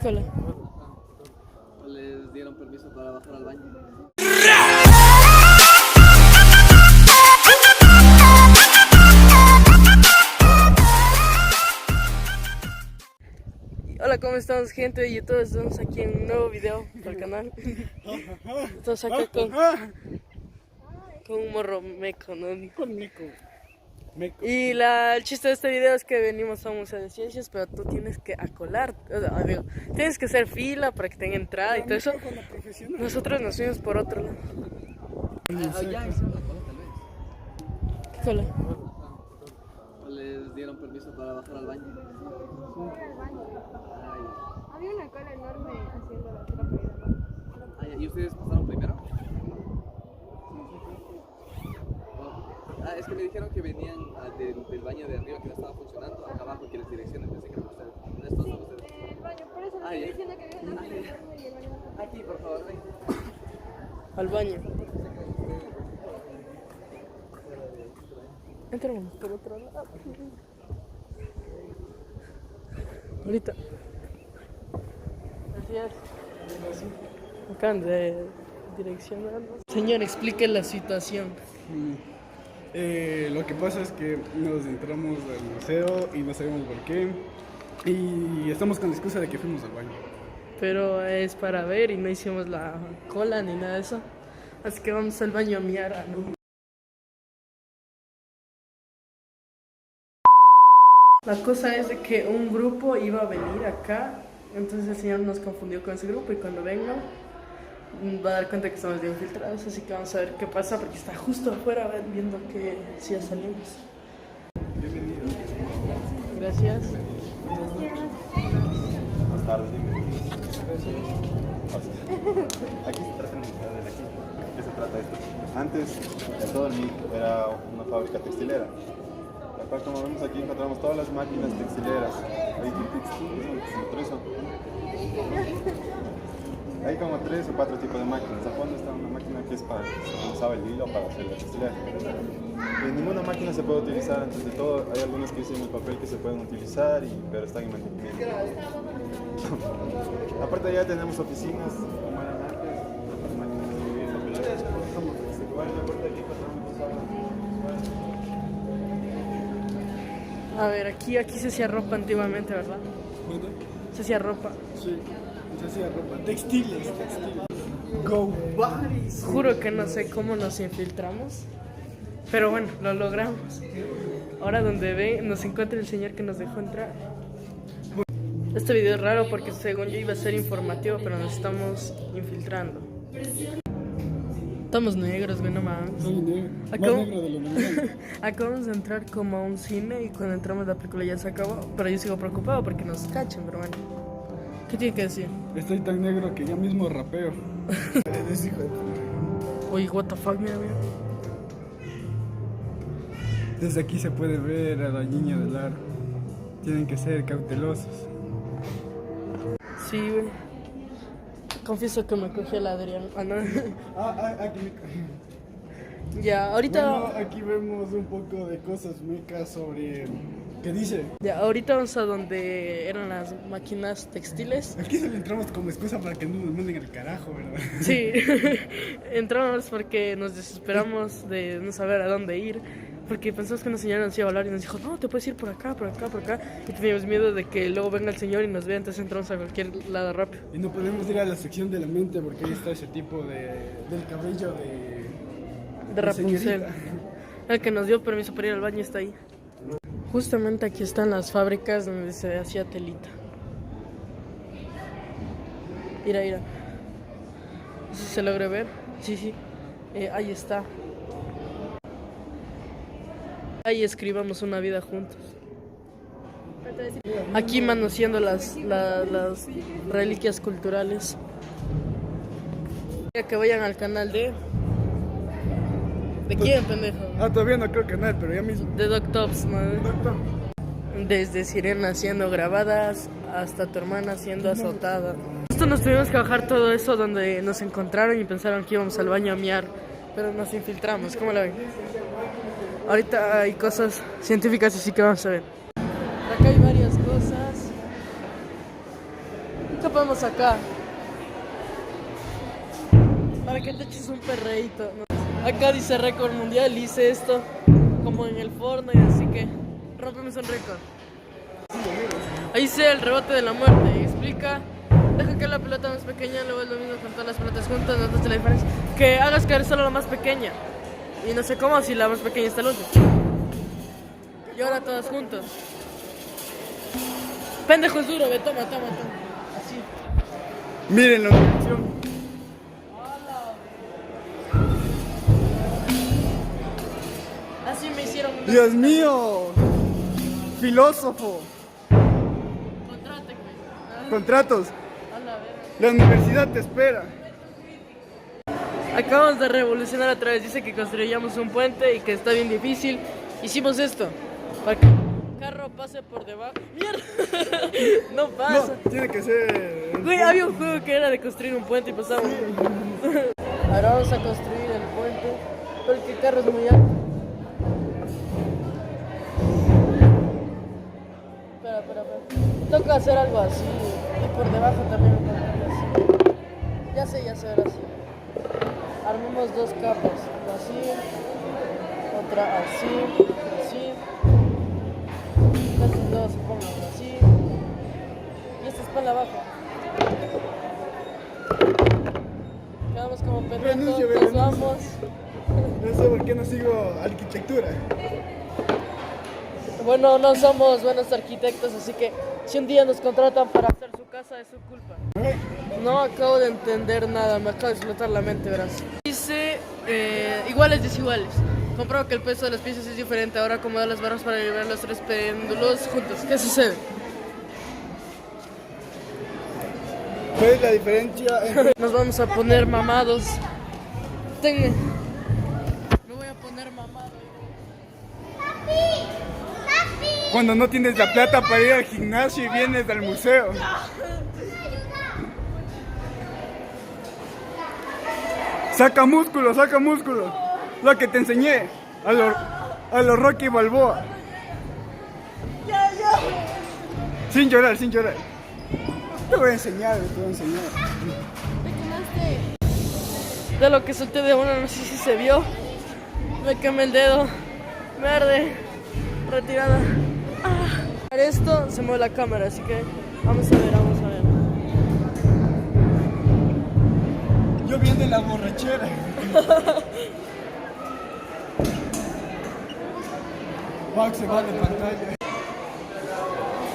Hola. Les dieron permiso para bajar al baño. Hola, ¿cómo estamos, gente de YouTube? Estamos aquí en un nuevo video para el canal. Estamos acá con un morro meco, ¿no? Con meco. Y el chiste de este video es que venimos a un museo de ciencias, pero tú tienes que acolar, o sea, digo, tienes que hacer fila para que tenga entrada y todo eso. Nosotros nos fuimos por otro lado. Ya hicimos la cola, tal vez. ¿Qué cola? Les dieron permiso para bajar al baño. Había una cola enorme haciendo la fila para ir al baño. ¿Y ustedes pasaron primero? Es que me dijeron que venían del baño de arriba que no estaba funcionando, acá abajo que les direccionen, pensé que eran ustedes. Estos son ustedes. El baño, por eso les estoy diciendo que había una cola enorme y el baño no. Aquí, por favor, ven. Al baño. Entramos por otro lado. Ahorita. Gracias. Acaban de direccionarnos. Señor, explique la situación. Lo que pasa es que nos entramos al museo y no sabemos por qué. Y estamos con la excusa de que fuimos al baño. Pero es para ver y no hicimos la cola ni nada de eso. Así que vamos al baño a miar. La cosa es de que un grupo iba a venir acá, entonces el señor nos confundió con ese grupo y cuando venga va a dar cuenta que estamos bien infiltrados, así que vamos a ver qué pasa porque está justo afuera viendo que si ya salimos. Bienvenido. Gracias. Buenas tardes, aquí se trata de aquí. ¿Qué se trata esto? Antes, en todo el MIC era una fábrica textilera. La cual, como vemos aquí, encontramos todas las máquinas textileras. Hay como 3 o 4 tipos de máquinas. Al fondo está una máquina que es para se usaba el hilo para hacer la textilera. Ninguna máquina se puede utilizar antes de todo. Hay algunas que dicen en el papel que se pueden utilizar, pero están en mantenimiento. Aparte ya tenemos oficinas, como eran antes, máquinas de escribir, papeleras. Igual en la puerta de aquí pasamos. A ver, aquí se hacía ropa antiguamente, ¿verdad? ¿Cuándo? Se hacía ropa. Sí, se hacía ropa. Textiles. Go Baris. Juro que no sé cómo nos infiltramos, pero bueno, lo logramos. Ahora donde nos encuentra el señor que nos dejó entrar. Este video es raro porque según yo iba a ser informativo, pero nos estamos infiltrando. Estamos negros, güey, no mames. Soy negro. Más negro de lo normal. Acabamos de entrar como a un cine y cuando entramos la película ya se acabó, pero yo sigo preocupado porque nos cachan, pero bueno. ¿Qué tiene que decir? Estoy tan negro que ya mismo rapeo. Eres hijo de puta. Oye, what the fuck, mira. Desde aquí se puede ver a la niña del aro. Tienen que ser cautelosos. Sí, güey. Confieso que me cogí el Adrián. Ah, no. Aquí me... Ya, ahorita... Bueno, aquí vemos un poco de cosas mecas sobre... ¿Qué dice? Ya, ahorita vamos a donde eran las máquinas textiles. Aquí se le entramos como excusa para que no nos manden al carajo, ¿verdad? Sí, entramos porque nos desesperamos de no saber a dónde ir. Porque pensamos que una señora nos iba a hablar y nos dijo, no, te puedes ir por acá, por acá, por acá. Y teníamos miedo de que luego venga el señor y nos vea, entonces entramos a cualquier lado rápido. Y no podemos ir a la sección de la mente porque ahí está ese tipo del cabello De Rapunzel. señorita. El que nos dio permiso para ir al baño está ahí. Justamente aquí están las fábricas donde se hacía telita. Mira. No sé si se logra ver. Sí. Ahí está. Ahí escribamos una vida juntos. Aquí manoseando las reliquias culturales. Que vayan al canal de quién, pendejo. Todavía no creo que nada, pero ya mismo. De Doctops, ¿no? Doctor. Desde Sirena siendo grabadas hasta tu hermana siendo azotada. Justo nos tuvimos que bajar todo eso donde nos encontraron y pensaron que íbamos al baño a miar, pero nos infiltramos. ¿Cómo la ven? Ahorita hay cosas científicas, así que vamos a ver. Acá hay varias cosas. ¿Qué podemos sacar? Para que te eches un perreíto, ¿no? Acá dice récord mundial, hice esto como en el Fortnite, así que rompemos un récord. Ahí dice el rebote de la muerte y explica: deja que la pelota más pequeña, luego es lo mismo con todas las pelotas juntas, no te la diferencia. Que hagas caer solo la más pequeña. Y no sé cómo si la más pequeña está al último. Y ahora todas juntas. Pendejo es duro, ve, toma. Así. Miren la dirección. Así me hicieron. Dios mío. Filósofo. Contrátenme. Contratos. A la verga. La universidad te espera. Acabamos de revolucionar otra vez. Dice que construyamos un puente y que está bien difícil. Hicimos esto para que el carro pase por debajo. ¡Mierda! No pasa. No, tiene que ser. Güey, había un juego que era de construir un puente y pasamos. Ahora vamos a construir el puente porque el carro es muy alto. Espera. Toca hacer algo así. Y por debajo también así. Ya sé, ahora sí. Armemos dos capas. Así. Otra así. Estos dos pongan así. Y esta espalda abajo. Quedamos como Renuncio, pendejos, nos vamos. No sé por qué no sigo arquitectura. Bueno, no somos buenos arquitectos, así que si un día nos contratan para hacer su casa es su culpa. No acabo de entender nada, me acaba de explotar la mente, verás. Dice iguales desiguales. Compruebo que el peso de las piezas es diferente. Ahora acomodo las barras para liberar los tres péndulos juntos. ¿Qué sucede? ¿Cuál es la diferencia entre Nos vamos a poner mamados. Me voy a poner mamado. cuando no tienes la plata para ir al gimnasio y vienes al museo? Saca músculo. Lo que te enseñé a los Rocky Balboa. Sin llorar. Te voy a enseñar. De lo que solté de uno, no sé si se vio. Me quemé el dedo. Me arde. Retirada. Para esto se mueve la cámara, así que vamos a ver. Yo viendo la borrachera. Max se va de pantalla.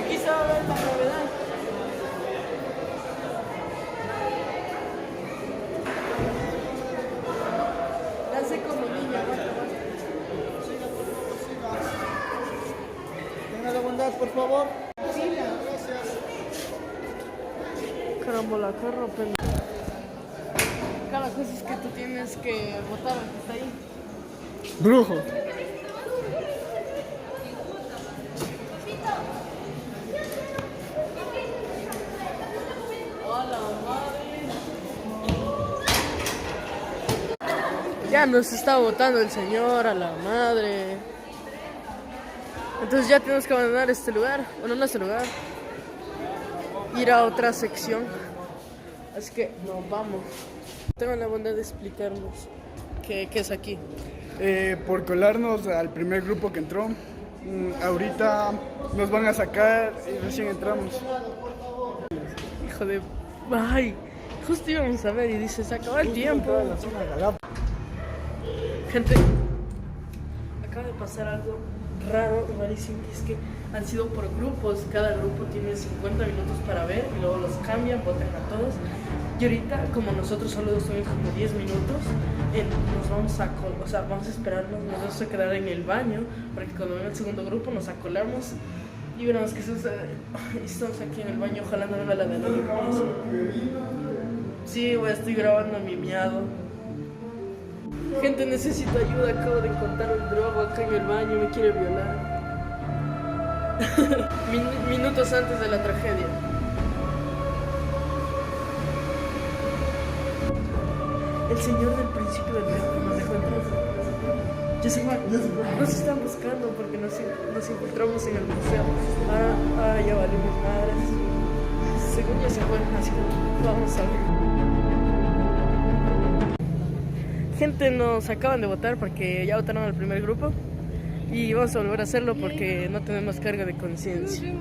Aquí se va a ver la novedad. Hace como niña, Tenga la bondad, por favor. Carambola, carro, pendejo. Cada cosa es que tú tienes que botar al que está ahí. Brujo. ¡Hola, madre! Ya nos está botando el señor, a la madre. Entonces ya tenemos que abandonar este lugar. Bueno, no este lugar. Ir a otra sección. Así que nos vamos. Tengo la bondad de explicarnos qué es aquí. Por colarnos al primer grupo que entró. Ahorita nos van a sacar y recién entramos. Hijo de... Ay, justo íbamos a ver y dice, se acabó el tiempo. Gente, acaba de pasar algo raro, rarísimo, es que han sido por grupos. Cada grupo tiene 50 minutos para ver y luego los cambian, votan a todos. Y ahorita, como nosotros solo estuvimos como 10 minutos, nos vamos vamos a esperarnos, nos vamos a quedar en el baño, para que cuando venga el segundo grupo nos acolamos y veremos qué sucede. Estamos aquí en el baño, ojalá no venga la de noche. Sí, güey, estoy grabando mi miado. Gente, necesito ayuda, acabo de encontrar un drogo acá en el baño, me quiere violar. Minutos antes de la tragedia. El señor del principio del video nos dejó entrar. Ya se va. Nos están buscando porque nos infiltramos en el museo. Ahora ya valimos madres. según ya se fue, así que vamos a ver. Gente, nos acaban de votar porque ya votaron al primer grupo. Y vamos a volver a hacerlo porque no tenemos carga de conciencia.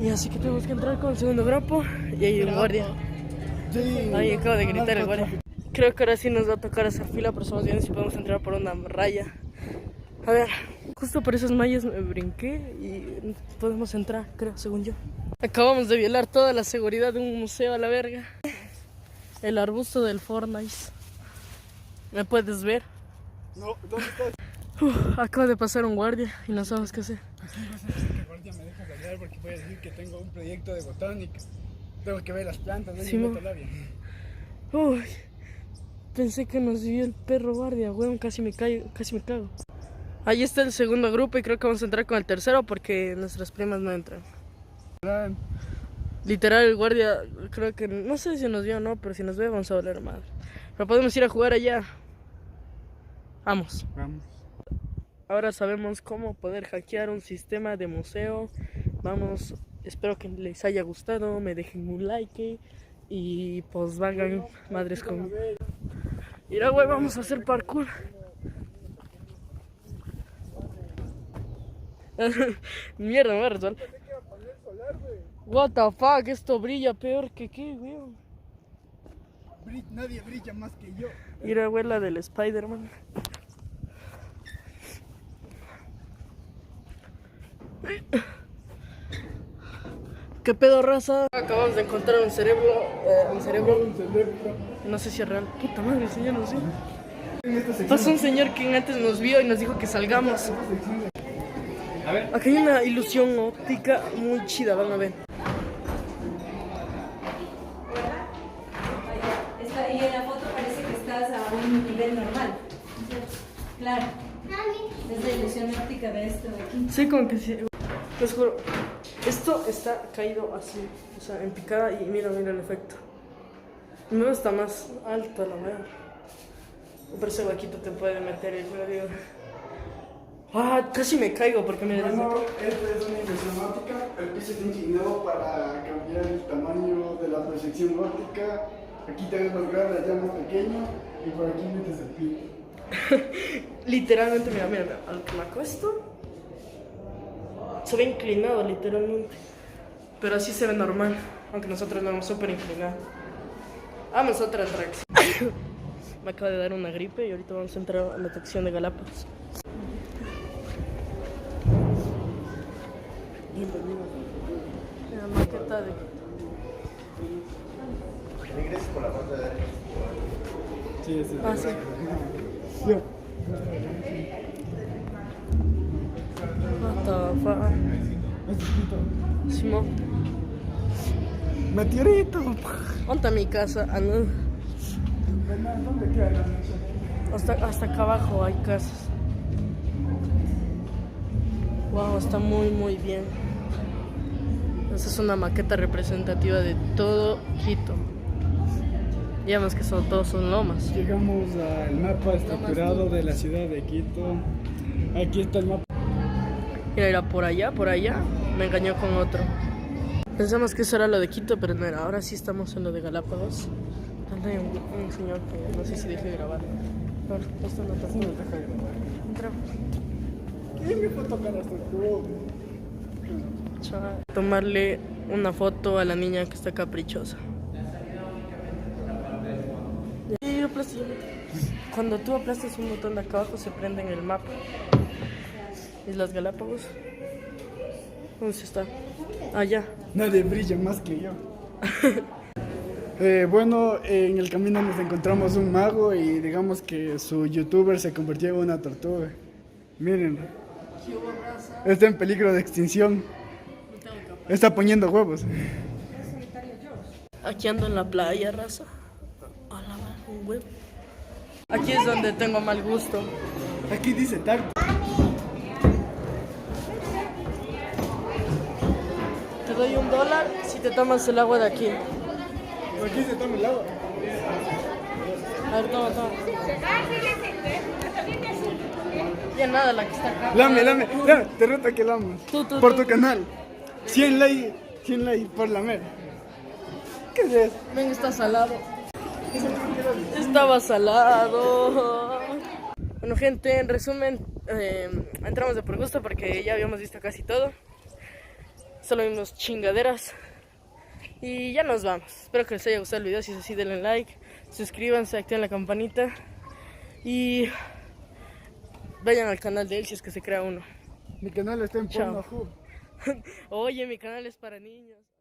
Y así que tenemos que entrar con el segundo grupo. Y hay un guardia. Ahí acaba de gritar el guardia. Creo que ahora sí nos va a tocar hacer fila, pero estamos viendo si podemos entrar por una raya. A ver, justo por esas mallas me brinqué y podemos entrar, creo, según yo. Acabamos de violar toda la seguridad de un museo a la verga. El arbusto del Fortnite. ¿Me puedes ver? No, ¿dónde estás? Acaba de pasar un guardia y no sabemos qué hacer. Aquí no sé si el guardia me deja hablar porque voy a decir que tengo un proyecto de botánica. Tengo que ver las plantas, Sí, no labia. Uy, pensé que nos vio el perro guardia, weón, casi me cago. Ahí está el segundo grupo y creo que vamos a entrar con el tercero porque nuestras primas no entran. Literal, el guardia, creo que, no sé si nos vio o no, pero si nos ve vamos a valer madre. Pero podemos ir a jugar allá. Vamos. Ahora sabemos cómo poder hackear un sistema de museo. Vamos, espero que les haya gustado, me dejen un like y pues vayan madres conmigo. Mira, güey, vamos a hacer parkour. Mierda, me voy a resbalar. What the fuck, esto brilla peor que qué, güey. Nadie brilla más que yo. Mira, güey, la del Spider-Man. ¿Qué pedo, raza? Acabamos de encontrar un cerebro. No sé si es real. Puta madre, señor, no sé. Pasó un señor que antes nos vio y nos dijo que salgamos. A ver. Aquí hay una ilusión óptica muy chida, van a ver. Y en la foto parece que estás a un nivel normal. Claro. Es la ilusión óptica de esto de aquí. Sí, como que sí. Les juro. Esto está caído así, o sea, en picada y mira el efecto. El mío está más alto, la verdad. Pero ese huequito te puede meter el radio. Ah, casi me caigo porque me... Bueno, esta es una impresión óptica. El piso está inclinado para cambiar el tamaño de la proyección óptica. Aquí te ves más grande, allá más pequeño. Y por aquí metes el pito. Literalmente, mira, a lo que me acuesto se ve inclinado, literalmente. Pero así se ve normal, aunque nosotros lo vemos súper inclinado. Vamos a otra atracción. Me acaba de dar una gripe y ahorita vamos a entrar a la atracción de Galápagos. La maqueta de... Ingreses por la parte de derecha. Sí, sí. Ah, sí. Yo. What the fuck. Simón. Meteorito. ¿Dónde está mi casa? Ah, no. ¿Dónde queda? Hasta acá abajo hay casas. Wow, está muy bien. Esa es una maqueta representativa de todo Quito. Digamos que todos son lomas. Llegamos al mapa estructurado de la ciudad de Quito. Aquí está el mapa. Mira, era por allá, me engañó con otro. Pensamos que eso era lo de Quito, pero no era. Ahora sí estamos en lo de Galápagos. Hay un señor que no sé si deje de grabar. Pero esto no está haciendo deja de grabar. Entramos. ¿Quién me fue a tocar hasta el cubo? Tomarle una foto a la niña que está caprichosa. Y aplasté. Cuando tú aplastas un botón de acá abajo se prende en el mapa. Islas Galápagos. ¿Dónde está? Allá. Nadie brilla más que yo. Bueno, en el camino nos encontramos un mago y digamos que su youtuber se convirtió en una tortuga. Miren, está en peligro de extinción. Está poniendo huevos. Aquí ando en la playa, raza. A la madre, un huevo. Aquí es donde tengo mal gusto. Aquí dice tacto. Te doy $1 si te tomas el agua de aquí. Aquí se toma el agua. A ver, toma. Ya nada, la que está acá. Lame, te reto que lame. Tú. Por tu canal. 100 likes Sin ley, por la mera. ¿Qué es eso? Ven, está salado. Estaba salado. Bueno, gente, en resumen, entramos de por gusto porque ya habíamos visto casi todo. Solo vimos chingaderas. Y ya nos vamos. Espero que les haya gustado el video. Si es así, denle like, suscríbanse, activen la campanita. Y vayan al canal de él si es que se crea uno. Mi canal está en Chao. Pornhub. Oye, mi canal es para niños.